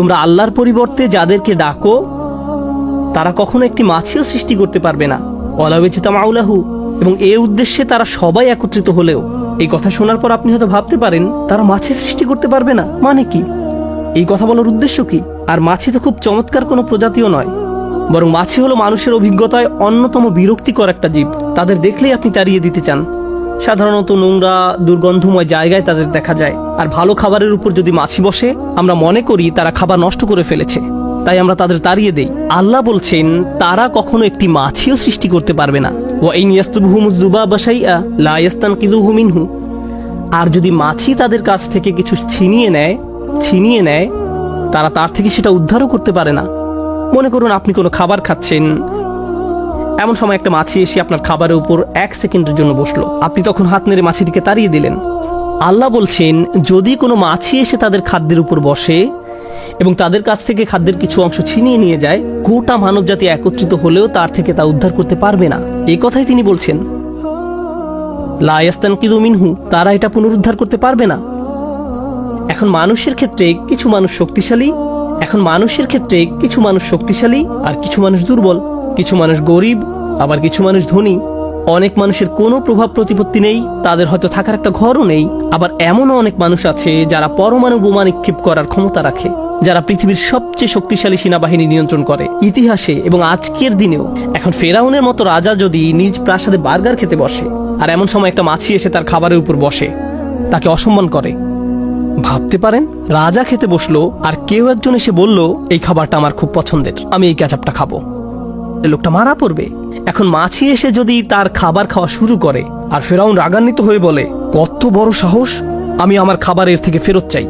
তোমরা আল্লাহর পরিবর্তে যাদেরকে ডাকো তারা কখনো একটি মাছিও সৃষ্টি করতে পারবে না। ওয়ালাউইজতামাউলাহু, এবং এই উদ্দেশ্যে তারা সবাই একত্রিত হলেও। এই কথা শোনার পর আপনি হয়তো ভাবতে পারেন তারা মাছি সৃষ্টি করতে পারবে না, মানে কি? এই কথা বলার উদ্দেশ্য কি? আর মাছি তো খুব চমৎকার কোনো প্রজাতিও নয়, বরং মাছি হলো মানুষের অভিজ্ঞতায় অন্যতম বিরক্তিকর একটা জীব। তাদের দেখলেই আপনি তাড়িয়ে দিতে চান। সাধারণত নোংরা দুর্গন্ধময় জায়গায় তাদের দেখা যায়। আর ভালো খাবারের উপর যদি মাছি বসে, আমরা মনে করি তারা খাবার নষ্ট করে ফেলেছে, তাই আমরা তাদের তাড়িয়ে দেই। আল্লাহ বলছেন তারা কখনো একটি মাছিও সৃষ্টি করতে পারবে না। ওয়া ইন ইয়াসলুবহুমুয যুবাবা শাইআ লা ইস্তানকিযুহু মিনহু, আর যদি মাছি তাদের কাছ থেকে কিছু ছিনিয়ে নেয় তারা তার থেকে সেটা উদ্ধারও করতে পারে না। মনে করুন আপনি কোনো খাবার খাচ্ছেন, এমন সময় একটা মাছি এসে আপনার খাবারের উপর 1 সেকেন্ডের জন্য বসলো। আপনি তখন হাত নেড়ে মাছিটিকে তাড়িয়ে দিলেন। আল্লাহ বলছেন যদি কোনো মাছি এসে তাদের খাদ্যের উপর বসে এবং তাদের কাছ থেকে খাদ্যের কিছু অংশ ছিনিয়ে নিয়ে যায়, গোটা মানব জাতি একত্রিত হলেও তার থেকে তা উদ্ধার করতে পারবে না। এই কথাই তিনি বলছেন, লা ইয়াস্তানকিযু মিনহু, তারা এটা পুনরুদ্ধার করতে পারবে না। এখন মানুষের ক্ষেত্রে কিছু মানুষ শক্তিশালী আর কিছু মানুষ দুর্বল, কিছু মানুষ গরিব আবার কিছু মানুষ ধনী। অনেক মানুষের কোনো প্রভাব প্রতিপত্তি নেই, তাদের হয়তো থাকার একটা ঘরও নেই। আবার এমনও অনেক মানুষ আছে যারা পরমাণু বোমা নিক্ষেপ করার ক্ষমতা রাখে, যারা পৃথিবীর সবচেয়ে শক্তিশালী সেনাবাহিনী নিয়ন্ত্রণ করে ইতিহাসে এবং আজকের দিনেও। এখন ফেরাউনের মতো রাজা যদি নিজ প্রাসাদে বার্গার খেতে বসে আর এমন সময় একটা মাছি এসে তার খাবারের উপর বসে, তাকে অসম্মান করে, ভাবতে পারেন রাজা খেতে বসলো আর কেউ একজন এসে বলল এই খাবারটা আমার খুব পছন্দের, আমি এই কেচাপটা খাবো, লোকটা মারা পড়বে। এখন মাছি এসে যদি তার খাবার খাওয়া শুরু করে আর ফেরাউন রাগান্বিত হয়ে বলে কত বড় সাহস, আমি আমার খাবারের থেকে ফেরত চাই,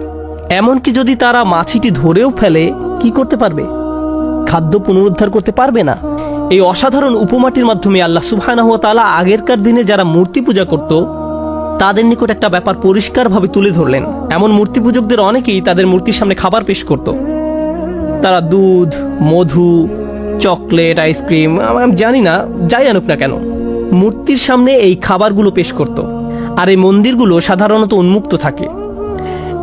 এমনকি যদি তারা মাছিটি ধরেও ফেলে, কি করতে পারবে? খাদ্য পুনরুদ্ধার করতে পারবে না। এই অসাধারণ উপমাটির মাধ্যমে আল্লাহ সুবহানাহু ওয়া তাআলা আগেরকার দিনে যারা মূর্তি পূজা করত তাদের নিকট একটা ব্যাপার পরিষ্কারভাবে তুলে ধরলেন। এমন মূর্তি পূজকদের অনেকেই তাদের মূর্তির সামনে খাবার পেশ করত। তারা দুধ, মধু, চকলেট, আইসক্রিম, আমি জানি না, যাই আনুক না কেন, মূর্তির সামনে এই খাবারগুলো পেশ করত। আর এই মন্দিরগুলো সাধারণত উন্মুক্ত থাকে।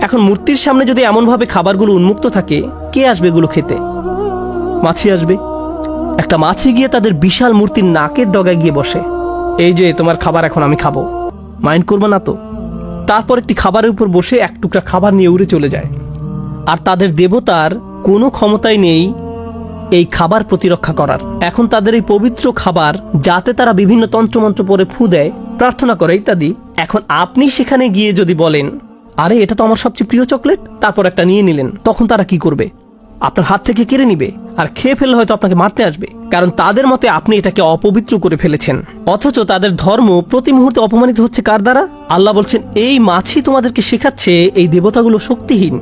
এখন মূর্তির সামনে যদি এমনভাবে খাবারগুলো উন্মুক্ত থাকে, কে আসবে এগুলো খেতে? মাছি আসবে। একটা মাছি গিয়ে তাদের বিশাল মূর্তির নাকের ডগায় গিয়ে বসে, এই যে তোমার খাবার, এখন আমি খাবো, মাইন্ড করবে না তো? তারপর একটি খাবারের উপর বসে এক টুকরা খাবার নিয়ে উড়ে চলে যায়। আর তাদের দেবতার কোনো ক্ষমতাই নেই এই খাবার প্রতিরক্ষা করার। এখন তাদের এই পবিত্র খাবার, যাতে তারা বিভিন্ন তন্ত্রমন্ত্র পরে ফু দেয়, প্রার্থনা করে ইত্যাদি। এখন আপনি সেখানে গিয়ে যদি বলেন আরে এটা তো আমার সবচেয়ে প্রিয় চকলেট, তারপর একটা নিয়ে নিলেন, তখন তারা কি করবে? আপনার হাত থেকে কেড়ে নিবে আর খেয়ে ফেললে হয়তো আপনাকে মারতে আসবে, কারণ তাদের মতে আপনি এটাকে অপবিত্র করে ফেলেছেন। অথচ তাদের ধর্ম প্রতি মুহূর্তে অপমানিত হচ্ছে কার দ্বারা? আল্লাহ বলছেন এই মাছি তোমাদেরকে শেখাচ্ছে এই দেবতাগুলো শক্তিহীন,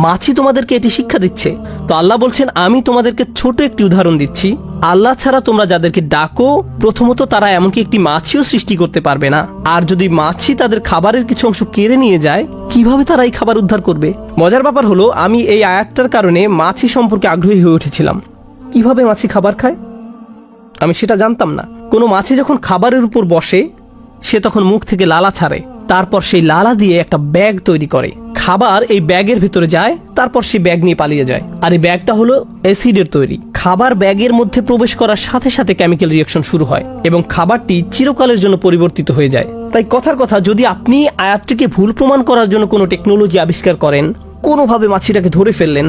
মাছি তোমাদেরকে এটি শিক্ষা দিচ্ছে। তো আল্লাহ বলছেন আমি তোমাদেরকে ছোট একটি উদাহরণ দিচ্ছি, আল্লাহ ছাড়া তোমরা যাদেরকে ডাকো, প্রথমত তারা এমনকি একটি মাছিও সৃষ্টি করতে পারবে না। আর যদি মাছি তাদের খাবারের কিছু অংশ কেড়ে নিয়ে যায়, কিভাবে তারা এই খাবার উদ্ধার করবে? মজার ব্যাপার হলো, আমি এই আয়াতটার কারণে মাছি সম্পর্কে আগ্রহী হয়ে উঠেছিলাম। কিভাবে মাছি খাবার খায় আমি সেটা জানতাম না। কোনো মাছি যখন খাবারের উপর বসে, সে তখন মুখ থেকে লালা ছাড়ে, তারপর সেই লালা দিয়ে একটা ব্যাগ তৈরি করে, খাবার এই ব্যাগের ভিতরে যায়, তারপর সেই ব্যাগ নিয়ে পালিয়ে যায়। আর এই ব্যাগটা হলো অ্যাসিডের তৈরি। খাবার ব্যাগের মধ্যে প্রবেশ করার সাথে সাথে কেমিক্যাল রিঅ্যাকশন শুরু হয় এবং খাবারটি চিরকালের জন্য পরিবর্তিত হয়ে যায়। তাই কথার কথা, যদি আপনি আয়াতটিকে ভুল প্রমাণ করার জন্য কোনো টেকনোলজি আবিষ্কার করেন, কোনোভাবে মাছিটাকে ধরে ফেললেন,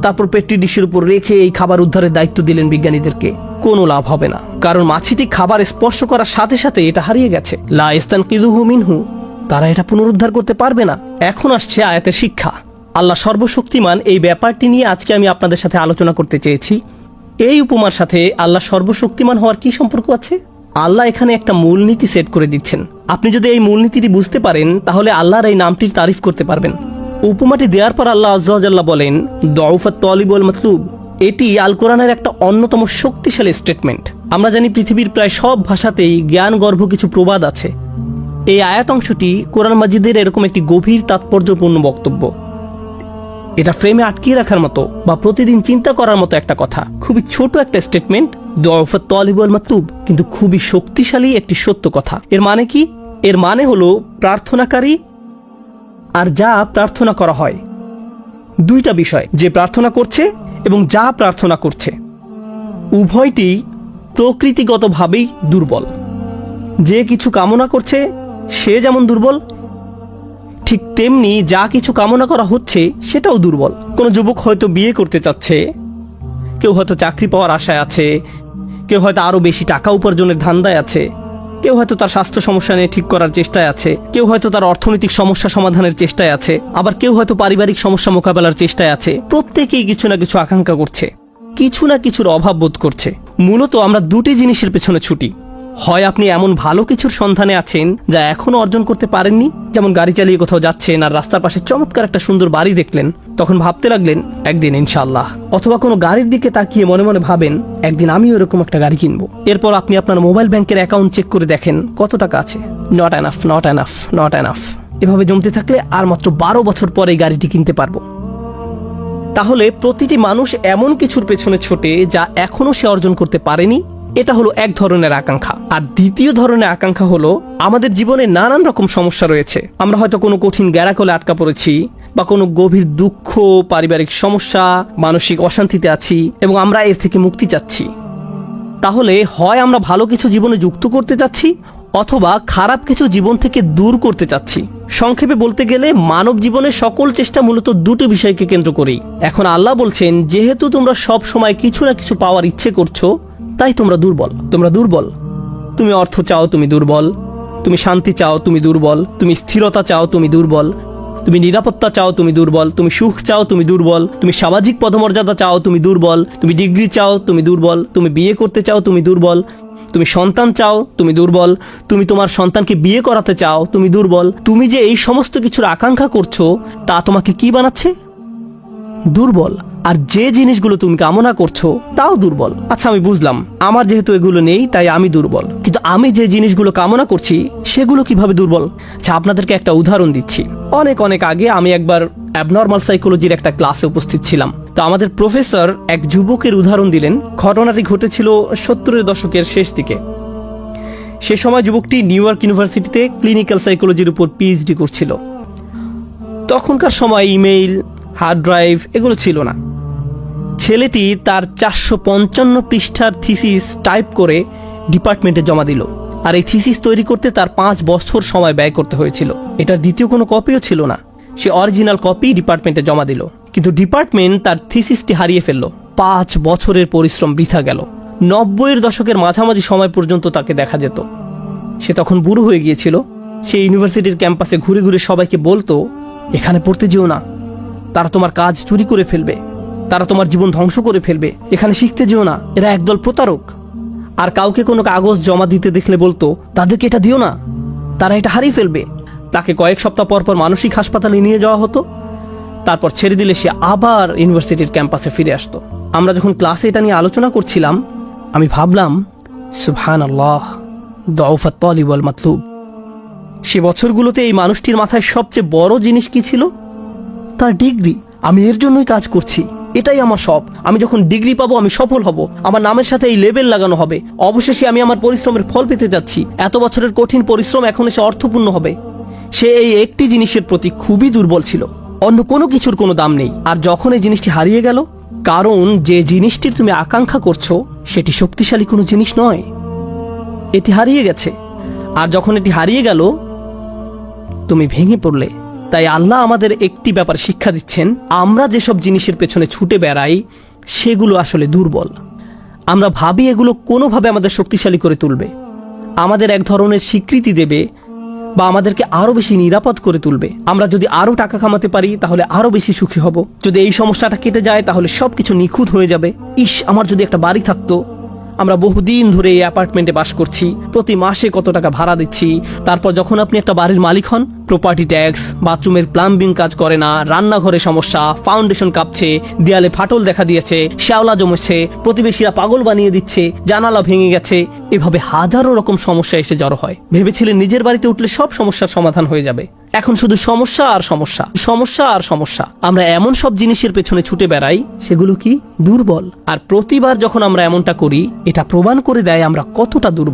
তারপর পেট্রি ডিশের উপর রেখে এই খাবার উদ্ধারের দায়িত্ব দিলেন বিজ্ঞানীদেরকে, কোনো লাভ হবে না। কারণ মাছিটি খাবার স্পর্শ করার সাথে সাথে এটা হারিয়ে গেছে। লা ইস্তানকিযুহু মিনহু, তারা এটা পুনরুদ্ধার করতে পারবে না। এখন আসছে আয়াতের শিক্ষা। আল্লাহ সর্বশক্তিমান, এই ব্যাপারটি নিয়ে আজকে আমি আপনাদের সাথে আলোচনা করতে চেয়েছি। এই উপমার সাথে আল্লাহ সর্বশক্তিমান হওয়ার কি সম্পর্ক আছে? আল্লাহ এখানে একটা মূলনীতি সেট করে দিচ্ছেন। আপনি যদি এই মূলনীতিটি বুঝতে পারেন, তাহলে আল্লাহর এই নামটির তারিফ করতে পারবেন। উপমাটি দেওয়ার পর আল্লাহ আযজা ওয়া জাল্লা বলেন, দুআফাত তালিব ওয়াল মাতলুব। এটি আল কোরআনের একটা অন্যতম শক্তিশালী স্টেটমেন্ট। আমরা জানি পৃথিবীর প্রায় সব ভাষাতেই জ্ঞানগর্ভ কিছু প্রবাদ আছে। এই আয়াত অংশটি কোরআন মাজিদের এরকম একটি গভীর তাৎপর্যপূর্ণ বক্তব্য। এটা ফ্রেমে আটকিয়ে রাখার মতো বা প্রতিদিন চিন্তা করার মতো একটা কথা। খুবই ছোট একটা স্টেটমেন্ট, দুআফাত তালিব ওয়াল মাতলুব, কিন্তু খুবই শক্তিশালী একটি সত্য কথা। এর মানে কি? এর মানে হলো প্রার্থনাকারী আর যা প্রার্থনা করা হয়, দুইটা বিষয়, যে প্রার্থনা করছে এবং যা প্রার্থনা করছে, উভয়টি প্রকৃতিগতভাবেই দুর্বল। যে কিছু কামনা করছে সে যেমন দুর্বল, ঠিক তেমনি যা কিছু কামনা করা হচ্ছে সেটাও দুর্বল। কোনো যুবক হয়তো বিয়ে করতে চাচ্ছে, কেউ হয়তো চাকরি পাওয়ার আশায় আছে, কেউ হয়তো আরো বেশি টাকা উপার্জনের ধান্দায় আছে, কেউ হয়তো তার স্বাস্থ্য সমস্যা নিয়ে ঠিক করার চেষ্টায় আছে, কেউ হয়তো তার অর্থনৈতিক সমস্যা সমাধানের চেষ্টায় আছে, আবার কেউ হয়তো পারিবারিক সমস্যা মোকাবেলার চেষ্টায় আছে। প্রত্যেকেই কিছু না কিছু আকাঙ্ক্ষা করছে, কিছু না কিছুর অভাব বোধ করছে। মূলত আমরা দুটি জিনিসের পেছনে ছুটি। হয় আপনি এমন ভালো কিছুর সন্ধানে আছেন যা এখনো অর্জন করতে পারেননি, যেমন গাড়ি চালিয়ে কোথাও যাচ্ছেন আর রাস্তার পাশে চমৎকার একটা সুন্দর বাড়ি দেখলেন, তখন ভাবতে লাগলেন একদিন ইনশাআল্লাহ। অথবা কোনো গাড়ির দিকে তাকিয়ে মনে মনে ভাবেন একদিন আমিও এরকম একটা গাড়ি কিনবো। এরপর আপনি আপনার মোবাইল ব্যাংকের অ্যাকাউন্ট চেক করে দেখেন কত টাকা আছে। Not enough, not enough, not enough. এভাবে জমতে থাকলে আর মাত্র 12 বছর পরে এই গাড়িটি কিনতে পারবো। তাহলে প্রতিটি মানুষ এমন কিছুর পেছনে ছোটে যা এখনো সে অর্জন করতে পারেনি। এটা হলো এক ধরনের আকাঙ্ক্ষা। আর দ্বিতীয় ধরনের আকাঙ্ক্ষা হলো আমাদের জীবনে নানান রকম সমস্যা রয়েছে। আমরা হয়তো কোনো কঠিন গ্যারাকলে আটকা পড়েছি, বা কোনো গভীর দুঃখ, পারিবারিক সমস্যা, মানসিক অশান্তিতে আছি এবং আমরা এর থেকে মুক্তি চাচ্ছি। তাহলে হয় আমরা ভালো কিছু জীবনে যুক্ত করতে চাচ্ছি, অথবা খারাপ কিছু জীবন থেকে দূর করতে চাচ্ছি। সংক্ষেপে বলতে গেলে মানব জীবনের সকল চেষ্টা মূলত দুটো বিষয়কে কেন্দ্র করেই। এখন আল্লাহ বলছেন, যেহেতু তোমরা সব সময় কিছু না কিছু পাওয়ার ইচ্ছে করছো, তাই তোমরা দুর্বল। তোমরা দুর্বল। তুমি অর্থ চাও, তুমি দুর্বল। তুমি শান্তি চাও, তুমি দুর্বল। তুমি স্থিরতা চাও, তুমি দুর্বল। তুমি নিরাপত্তা চাও, তুমি দুর্বল। তুমি সুখ চাও, তুমি দুর্বল। তুমি সামাজিক পদমর্যাদা চাও, তুমি দুর্বল। তুমি ডিগ্রি চাও, তুমি দুর্বল। তুমি বিয়ে করতে চাও, তুমি দুর্বল। তুমি সন্তান চাও, তুমি দুর্বল। তুমি তোমার সন্তানকে বিয়ে করাতে চাও, তুমি দুর্বল। তুমি যে এই সমস্ত কিছুর আকাঙ্ক্ষা করছো, তা তোমাকে কি বানাচ্ছে? দুর্বল। আর যে জিনিসগুলো তুমি কামনা করছো তাও দুর্বল। আচ্ছা, আমি বুঝলাম, আমার যেহেতু এগুলো নেই তাই আমি দুর্বল, কিন্তু আমি যে জিনিসগুলো কামনা করছি সেগুলো কিভাবে দুর্বল? আচ্ছা, আপনাদেরকে একটা উদাহরণ দিচ্ছি। অনেক অনেক আগে আমি একবার অ্যাবনর্মাল সাইকোলজির একটা ক্লাসে উপস্থিত ছিলাম। তো আমাদের প্রফেসর এক যুবকের উদাহরণ দিলেন। ঘটনাটি ঘটেছিল 70-এর দশকের শেষ দিকে। সে সময় যুবকটি নিউ ইয়র্ক ইউনিভার্সিটিতে ক্লিনিক্যাল সাইকোলজির উপর পিএইচডি করছিল। তখনকার সময় ইমেইল, হার্ড ড্রাইভ এগুলো ছিল না। ছেলেটি তার 455 পৃষ্ঠার থিসিস টাইপ করে ডিপার্টমেন্টে জমা দিল। আর এই থিসিস তৈরি করতে তার 5 বছর সময় ব্যয় করতে হয়েছিল। এটার দ্বিতীয় কোনো কপিও ছিল না। সে অরিজিনাল কপি ডিপার্টমেন্টে জমা দিল, কিন্তু ডিপার্টমেন্ট তার থিসিসটি হারিয়ে ফেলল। 5 বছরের পরিশ্রম বৃথা গেল। 90-এর দশকের মাঝামাঝি সময় পর্যন্ত তাকে দেখা যেত। সে তখন বুড়ো হয়ে গিয়েছিল। সে ইউনিভার্সিটির ক্যাম্পাসে ঘুরে ঘুরে সবাইকে বলতো, এখানে পড়তে যেও না, তারা তোমার কাজ চুরি করে ফেলবে, তারা তোমার জীবন ধ্বংস করে ফেলবে। এখানে শিখতে যেও না, এরা একদল প্রতারক। আর কাউকে কোনো কাগজ জমা দিতে দেখলে বলতো, তাদেরকে এটা দিও না, তারা এটা হারিয়ে ফেলবে। তাকে কয়েক সপ্তাহ পর পর মানসিক হাসপাতালে নিয়ে যাওয়া হতো। তারপর ছেড়ে দিলে সে আবার ইউনিভার্সিটির ক্যাম্পাসে ফিরে আসতো। আমরা যখন ক্লাসে এটা নিয়ে আলোচনা করছিলাম, আমি ভাবলাম, সুবহানাল্লাহ, দাউফাত তালিব ওয়াল মাতলুব। সে বছরগুলোতে এই মানুষটির মাথায় সবচেয়ে বড় জিনিস কি ছিল? তার ডিগ্রি। আমি এর জন্যই কাজ করছি, এটাই আমার সব। আমি যখন ডিগ্রি পাবো আমি সফল হব, আমার নামের সাথে এই লেবেল লাগানো হবে। অবশেষে আমি আমার পরিশ্রমের ফল পেতে যাচ্ছি। এত বছরের কঠিন পরিশ্রম এখন এসে অর্থপূর্ণ হবে। সে এই একটি জিনিসের প্রতি খুবই দুর্বল ছিল। অন্য কোনো কিছুর কোনো দাম নেই। আর যখন এই জিনিসটি হারিয়ে গেল, কারণ যে জিনিসটির তুমি আকাঙ্ক্ষা করছো সেটি শক্তিশালী কোনো জিনিস নয়, এটি হারিয়ে গেছে। আর যখন এটি হারিয়ে গেল, তুমি ভেঙে পড়লে। তাই আল্লাহ আমাদের একটি ব্যাপার শিক্ষা দিচ্ছেন, আমরা যেসব জিনিসের পেছনে ছুটে বেড়াই সেগুলো আসলে দুর্বল। আমরা ভাবি এগুলো কোনোভাবে আমাদের শক্তিশালী করে তুলবে, আমাদের এক ধরনের স্বীকৃতি দেবে, বা আমাদেরকে আরো বেশি নিরাপদ করে তুলবে। আমরা যদি আরো টাকা কামাতে পারি তাহলে আরো বেশি সুখী হব। যদি এই সমস্যাটা কেটে যায় তাহলে সবকিছু নিখুঁত হয়ে যাবে। ইস, আমার যদি একটা বাড়ি থাকতো। আমরা বহুদিন ধরে এই অ্যাপার্টমেন্টে বাস করছি, প্রতি মাসে কত টাকা ভাড়া দিচ্ছি। তারপর যখন আপনি একটা বাড়ির মালিক হন, প্রপার্টি ট্যাক্স, বাথরুমের প্লাম্বিং কাজ করে না, রান্নাঘরে সমস্যা, ফাউন্ডেশন কাঁপছে, দেয়ালে ফাটল দেখা দিয়েছে, শ্যাওলা জমেছে, প্রতিবেশীরা পাগল বানিয়ে দিচ্ছে, জানালা ভেঙে গেছে। এভাবে হাজারো রকম সমস্যা এসে জড়ো হয়। ভেবেছিলেন নিজের বাড়িতে উঠলে সব সমস্যার সমাধান হয়ে যাবে। এখন শুধু সমস্যা আর সমস্যা, সমস্যা আর সমস্যা। আমরা এমন সব জিনিসের পেছনে ছুটে বেড়াই সেগুলো কি দুর্বল। আর প্রতিবার যখন আমরা এমনটা করি, এটা প্রমাণ করে দেয় আমরা কতটা দুর্বল।